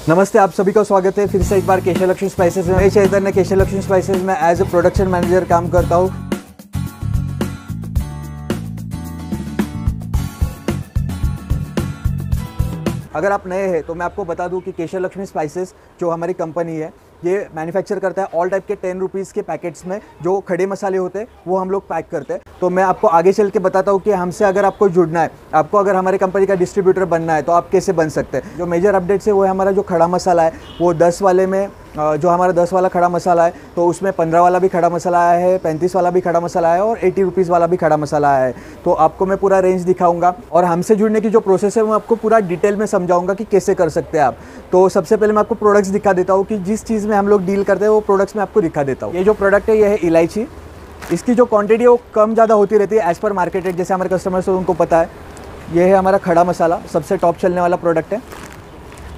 नमस्ते, आप सभी का स्वागत है फिर से एक बार केशव लक्ष्मी स्पाइसेस में। मैं चैतन्य केशव लक्ष्मी स्पाइसेस में एज ए प्रोडक्शन मैनेजर काम करता हूँ। अगर आप नए हैं तो मैं आपको बता दूं कि केशव लक्ष्मी स्पाइसेस जो हमारी कंपनी है ये मैन्युफैक्चर करता है ऑल टाइप के 10 रुपीज़ के पैकेट्स में जो खड़े मसाले होते हैं वो हम लोग पैक करते हैं। तो मैं आपको आगे चल के बताता हूँ कि हमसे अगर आपको जुड़ना है, आपको अगर हमारे कंपनी का डिस्ट्रीब्यूटर बनना है तो आप कैसे बन सकते हैं। जो मेजर अपडेट्स है वो है हमारा जो खड़ा मसाला है वो 10 वाले में जो हमारा 10 वाला खड़ा मसाला है तो उसमें 15 वाला भी खड़ा मसाला आया है, 35 वाला भी खड़ा मसाला है और 80 रुपीज़ वाला भी खड़ा मसाला आया है। तो आपको मैं पूरा रेंज दिखाऊंगा और हमसे जुड़ने की जो प्रोसेस है मैं आपको पूरा डिटेल में समझाऊंगा कि कैसे कर सकते हैं आप। तो सबसे पहले मैं आपको प्रोडक्ट्स दिखा देता हूँ कि जिस चीज़ में हम लोग डील करते हैं वो प्रोडक्ट्स मैं आपको दिखा देता हूँ। ये जो प्रोडक्ट है ये है इलायची। इसकी जो क्वांटिटी है वो कम ज़्यादा होती रहती है एज़ पर मार्केट रेट, जैसे हमारे कस्टमर्स हैं उनको पता है। ये है हमारा खड़ा मसाला, सबसे टॉप चलने वाला प्रोडक्ट है।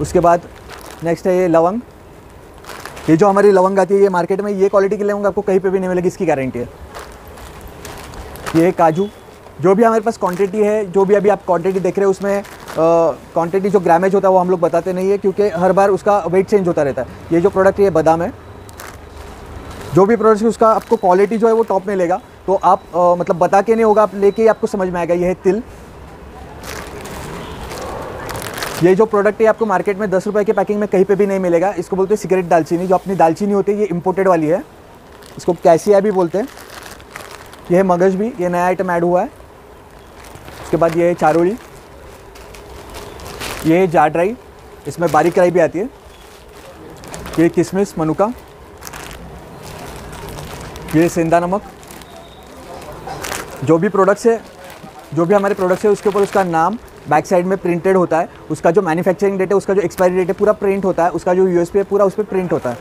उसके बाद नेक्स्ट है ये लवंग। ये जो हमारी लवंग आती है ये मार्केट में ये क्वालिटी की लवंग आपको कहीं पे भी नहीं मिलेगी, इसकी गारंटी है। ये है काजू। जो भी हमारे पास क्वांटिटी है, जो भी अभी आप क्वांटिटी देख रहे हैं उसमें क्वांटिटी जो ग्रामेज होता है वो हम लोग बताते नहीं है क्योंकि हर बार उसका वेट चेंज होता रहता है। ये जो प्रोडक्ट है ये बादाम है। जो भी प्रोडक्ट है उसका आपको क्वालिटी जो है वो टॉप में लेगा, तो आप मतलब बता के नहीं होगा, आप लेके आपको समझ में आएगा। ये है तिल। ये जो प्रोडक्ट है आपको मार्केट में 10 रुपये की पैकिंग में कहीं पे भी नहीं मिलेगा। इसको बोलते हैं सिगरेट दालचीनी। जो अपनी दालचीनी होती है ये इम्पोर्टेड वाली है, इसको कैसिया भी बोलते हैं। ये है मगज भी, ये नया आइटम ऐड हुआ है। उसके बाद ये है चारोली। ये है जाड्राई, इसमें बारीक राई भी आती है। ये किशमिश मनुका। ये सेंधा नमक। जो भी प्रोडक्ट्स है, जो भी हमारे प्रोडक्ट्स है उसके ऊपर उसका नाम बैक साइड में प्रिंटेड होता है। उसका जो मैन्युफैक्चरिंग डेट है, उसका जो एक्सपायरी डेट है पूरा प्रिंट होता है। उसका जो यूएसपी है पूरा उस पर प्रिंट होता है।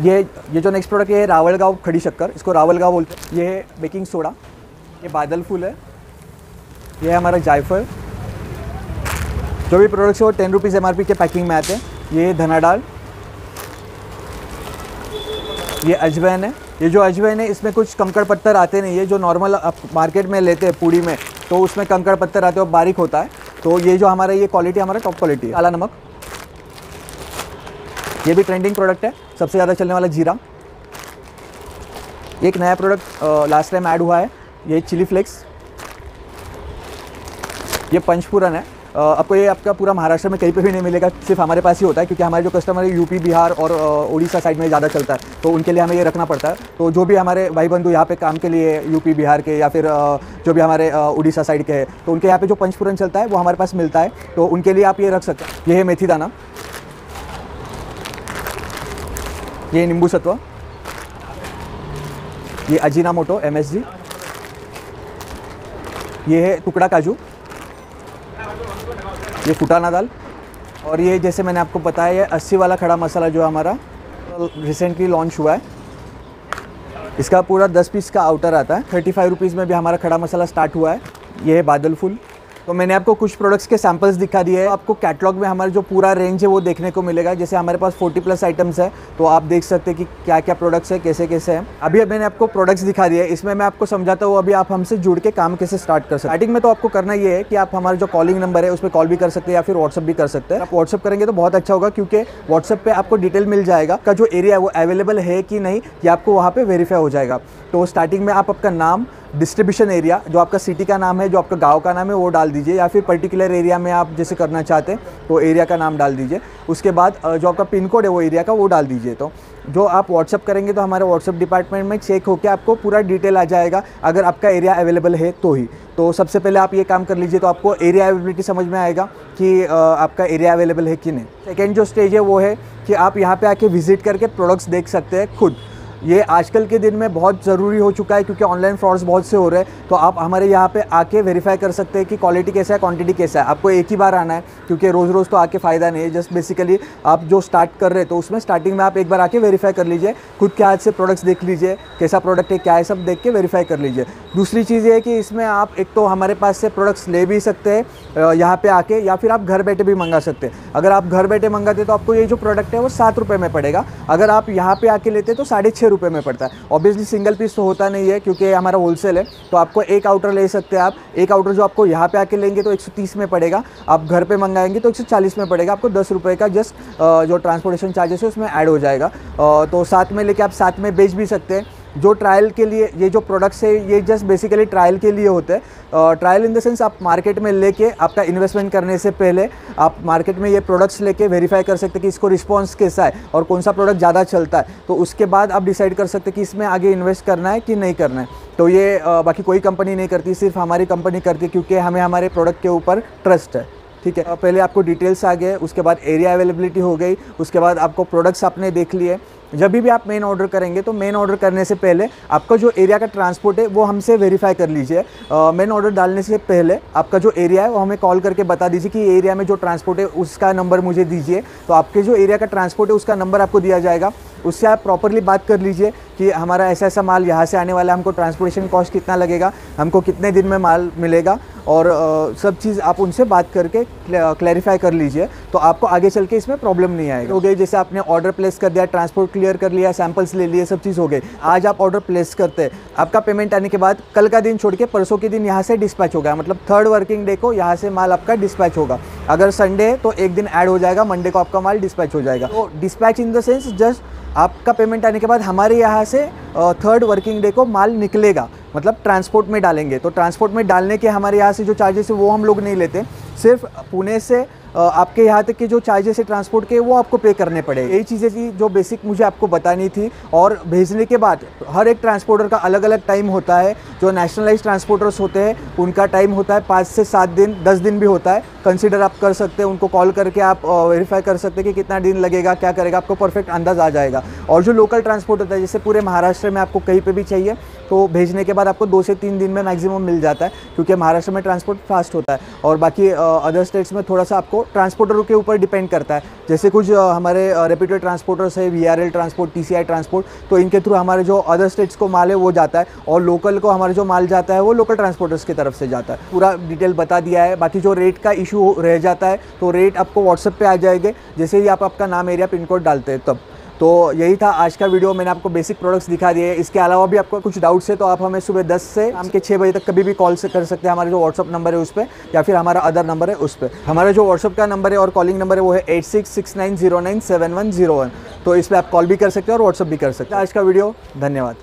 ये जो नेक्स्ट प्रोडक्ट है रावल गाँव खड़ी शक्कर, इसको रावल गाँव बोलते हैं। ये है बेकिंग सोडा। ये बादल फूल है। ये है हमारा जायफल। जो भी प्रोडक्ट्स है वो 10 रुपीज़ MRP के पैकिंग में आते हैं। ये धना डाल। ये अजवैन है। ये जो अजवैन है इसमें कुछ कंकड़ पत्थर आते नहीं है, जो नॉर्मल आप मार्केट में लेते हैं पूड़ी में तो उसमें कंकड़ पत्थर आते हैं और बारीक होता है। तो ये जो हमारा ये क्वालिटी हमारा टॉप क्वालिटी है। काला नमक। ये भी ट्रेंडिंग प्रोडक्ट है, सबसे ज़्यादा चलने वाला जीरा। एक नया प्रोडक्ट लास्ट टाइम ऐड हुआ है, ये चिली फ्लेक्स। ये पंचफूरन है। आपको ये आपका पूरा महाराष्ट्र में कहीं पे भी नहीं मिलेगा, सिर्फ हमारे पास ही होता है क्योंकि हमारे जो कस्टमर है यूपी, बिहार और उड़ीसा साइड में ज़्यादा चलता है, तो उनके लिए हमें ये रखना पड़ता है। तो जो भी हमारे भाई बंधु यहाँ पे काम के लिए यूपी, बिहार के या फिर जो भी हमारे उड़ीसा साइड के हैं तो उनके यहाँ पे जो पंचफूरन चलता है वो हमारे पास मिलता है, तो उनके लिए आप ये रख सकते हैं। ये है मेथी दाना। ये नींबू सत्व। ये अजीनामोटो MSG। ये है टुकड़ा काजू। ये फुटाना दाल। और ये जैसे मैंने आपको बताया ये 80 वाला खड़ा मसाला जो हमारा रिसेंटली लॉन्च हुआ है। इसका पूरा 10 पीस का आउटर आता है। 35 रुपीज़ में भी हमारा खड़ा मसाला स्टार्ट हुआ है। ये है बादल फूल। तो मैंने आपको कुछ प्रोडक्ट्स के सैंपल्स दिखा दिए हैं। आपको कैटलॉग में हमारे जो पूरा रेंज है वो देखने को मिलेगा। जैसे हमारे पास 40+ आइटम्स है, तो आप देख सकते हैं कि क्या क्या प्रोडक्ट्स है, कैसे कैसे हैं। अभी मैंने आपको प्रोडक्ट्स दिखा दिए, इसमें मैं आपको समझाता हूँ अभी आप हमसे जुड़ के काम कैसे स्टार्ट कर सकते हैं। स्टार्टिंग में तो आपको करना ये है कि आप हमारा जो कॉलिंग नंबर है उस पर कॉल भी कर सकते हैं या फिर व्हाट्सअप भी कर सकते हैं। आप व्हाट्सअप करेंगे तो बहुत अच्छा होगा क्योंकि व्हाट्सअप पे आपको डिटेल मिल जाएगा का जो एरिया है वो अवेलेबल है कि नहीं, ये आपको वहाँ पे वेरीफाई हो जाएगा। तो स्टार्टिंग में आप आपका नाम, डिस्ट्रीब्यूशन एरिया, जो आपका सिटी का नाम है, जो आपका गांव का नाम है वो डाल दीजिए, या फिर पर्टिकुलर एरिया में आप जैसे करना चाहते हैं तो एरिया का नाम डाल दीजिए। उसके बाद जो आपका पिन कोड है वो एरिया का वो डाल दीजिए। तो जो आप व्हाट्सअप करेंगे तो हमारे व्हाट्सअप डिपार्टमेंट में चेक होकर आपको पूरा डिटेल आ जाएगा अगर आपका एरिया अवेलेबल है तो ही। तो सबसे पहले आप ये काम कर लीजिए तो आपको एरिया अवेलेबिलिटी समझ में आएगा कि आपका एरिया अवेलेबल है कि नहीं। सेकेंड जो स्टेज है वो है कि आप यहाँ पे आके विजिट करके प्रोडक्ट्स देख सकते हैं खुद। ये आजकल के दिन में बहुत ज़रूरी हो चुका है क्योंकि ऑनलाइन फ्रॉड्स बहुत से हो रहे हैं। तो आप हमारे यहाँ पे आके वेरीफाई कर सकते हैं कि क्वालिटी कैसा है, क्वांटिटी कैसा है। आपको एक ही बार आना है क्योंकि रोज़ रोज़ तो आके फ़ायदा नहीं है। जस्ट बेसिकली आप जो स्टार्ट कर रहे हैं तो उसमें स्टार्टिंग में आप एक बार आके वेरीफाई कर लीजिए, खुद के हाथ से प्रोडक्ट्स देख लीजिए, कैसा प्रोडक्ट है क्या है सब देख के वेरीफाई कर लीजिए। दूसरी चीज़ ये है कि इसमें आप एक तो हमारे पास से प्रोडक्ट्स ले भी सकते हैं यहाँ पे आके, या फिर आप घर बैठे भी मंगा सकते हैं। अगर आप घर बैठे मंगाते तो आपको ये जो प्रोडक्ट है वो 7 रुपये में पड़ेगा। अगर आप यहाँ पे आके लेते तो 6.5 रुपये में पड़ता है। ऑब्वियसली सिंगल पीस तो होता नहीं है क्योंकि हमारा होलसेल है, तो आपको एक आउटर ले सकते हैं आप। एक आउटर जो आपको यहाँ पे आके लेंगे तो 130 में पड़ेगा, आप घर पे मंगाएंगे तो 140 में पड़ेगा। आपको 10 रुपये का जस्ट जो ट्रांसपोर्टेशन चार्जेस है उसमें ऐड हो जाएगा। तो साथ में लेके आप साथ में बेच भी सकते हैं। जो ट्रायल के लिए ये जो प्रोडक्ट्स है ये जस्ट बेसिकली ट्रायल के लिए होते हैं। ट्रायल इन द सेंस आप मार्केट में लेके आपका इन्वेस्टमेंट करने से पहले आप मार्केट में ये प्रोडक्ट्स लेके वेरीफाई कर सकते हैं कि इसको रिस्पॉन्स कैसा है और कौन सा प्रोडक्ट ज़्यादा चलता है। तो उसके बाद आप डिसाइड कर सकते हैं कि इसमें आगे इन्वेस्ट करना है कि नहीं करना है। तो ये बाकी कोई कंपनी नहीं करती, सिर्फ हमारी कंपनी करती है क्योंकि हमें हमारे प्रोडक्ट के ऊपर ट्रस्ट है। ठीक है, पहले आपको डिटेल्स आ गए, उसके बाद एरिया अवेलेबिलिटी हो गई, उसके बाद आपको प्रोडक्ट्स आपने देख लिए। जब भी आप मेन ऑर्डर करेंगे तो मेन ऑर्डर करने से पहले आपका जो एरिया का ट्रांसपोर्ट है वो हमसे वेरीफाई कर लीजिए। मेन ऑर्डर डालने से पहले आपका जो एरिया है वो हमें कॉल करके बता दीजिए कि एरिया में जो ट्रांसपोर्ट है उसका नंबर मुझे दीजिए। तो आपके जो एरिया का ट्रांसपोर्ट है उसका नंबर आपको दिया जाएगा, उससे आप प्रॉपरली बात कर लीजिए कि हमारा ऐसा ऐसा माल यहाँ से आने वाला है, हमको ट्रांसपोर्टेशन कॉस्ट कितना लगेगा, हमको कितने दिन में माल मिलेगा, और सब चीज़ आप उनसे बात करके क्लैरिफाई कर लीजिए। तो आपको आगे चल के इसमें प्रॉब्लम नहीं आएगा। हो गई, जैसे आपने ऑर्डर प्लेस कर दिया, ट्रांसपोर्ट क्लियर कर लिया, सैंपल्स ले लिए, सब चीज़ हो गई। आज आप ऑर्डर प्लेस करते हैं, आपका पेमेंट आने के बाद कल का दिन छोड़ के परसों के दिन यहाँ से डिस्पैच होगा, मतलब 3rd वर्किंग डे को यहाँ से माल आपका डिस्पैच होगा। अगर संडे है तो एक दिन ऐड हो जाएगा, मंडे को आपका माल डिस्पैच हो जाएगा। तो dispatch in the sense just आपका पेमेंट आने के बाद हमारे यहाँ से 3rd वर्किंग डे को माल निकलेगा, मतलब ट्रांसपोर्ट में डालेंगे। तो ट्रांसपोर्ट में डालने के हमारे यहाँ से जो चार्जेस है वो हम लोग नहीं लेते, सिर्फ पुणे से आपके यहाँ तक के जो चार्जेस है ट्रांसपोर्ट के वो आपको पे करने पड़ेंगे। यही चीज़ें थी जो बेसिक मुझे आपको बतानी थी। और भेजने के बाद हर एक ट्रांसपोर्टर का अलग अलग टाइम होता है। जो नेशनलाइज ट्रांसपोर्टर्स होते हैं उनका टाइम होता है 5 से 7 दिन, 10 दिन भी होता है। कंसीडर आप कर सकते हैं, उनको कॉल करके आप वेरीफाई कर सकते हैं कि कितना दिन लगेगा, क्या करेगा, आपको परफेक्ट अंदाज़ आ जाएगा। और जो लोकल ट्रांसपोर्ट होता है, जैसे पूरे महाराष्ट्र में आपको कहीं पे भी चाहिए तो भेजने के बाद आपको 2 से 3 दिन में मैक्सिमम मिल जाता है, क्योंकि महाराष्ट्र में ट्रांसपोर्ट फास्ट होता है। और बाकी अदर स्टेट्स में थोड़ा सा आपको ट्रांसपोर्टरों के ऊपर डिपेंड करता है। जैसे कुछ हमारे रेप्यूटेड ट्रांसपोर्टर्स है, VRL ट्रांसपोर्ट, TCI ट्रांसपोर्ट, तो इनके थ्रू हमारे जो अदर स्टेट्स को माल है वो जाता है, और लोकल को हमारे जो माल जाता है वो लोकल ट्रांसपोर्टर्स की तरफ से जाता है। पूरा डिटेल बता दिया है। बाकी जो रेट का इशू रह जाता है तो रेट आपको व्हाट्सएप पे आ जाएंगे जैसे ही आप आपका नाम, एरिया, पिन कोड डालते हैं तब। तो यही था आज का वीडियो। मैंने आपको बेसिक प्रोडक्ट्स दिखा दिए। इसके अलावा भी आपको कुछ डाउट्स है तो आप हमें सुबह 10 से शाम के 6 बजे तक कभी भी कॉल से कर सकते हैं। हमारा जो व्हाट्सअप नंबर है उस पर, या फिर हमारा अदर नंबर है उस पर। हमारा जो व्हाट्सअप का नंबर है और कॉलिंग नंबर है वो है 8669097101। तो इस पर आप कॉल भी कर सकते हैं और व्हाट्सअप भी कर सकते हैं। आज का वीडियो, धन्यवाद।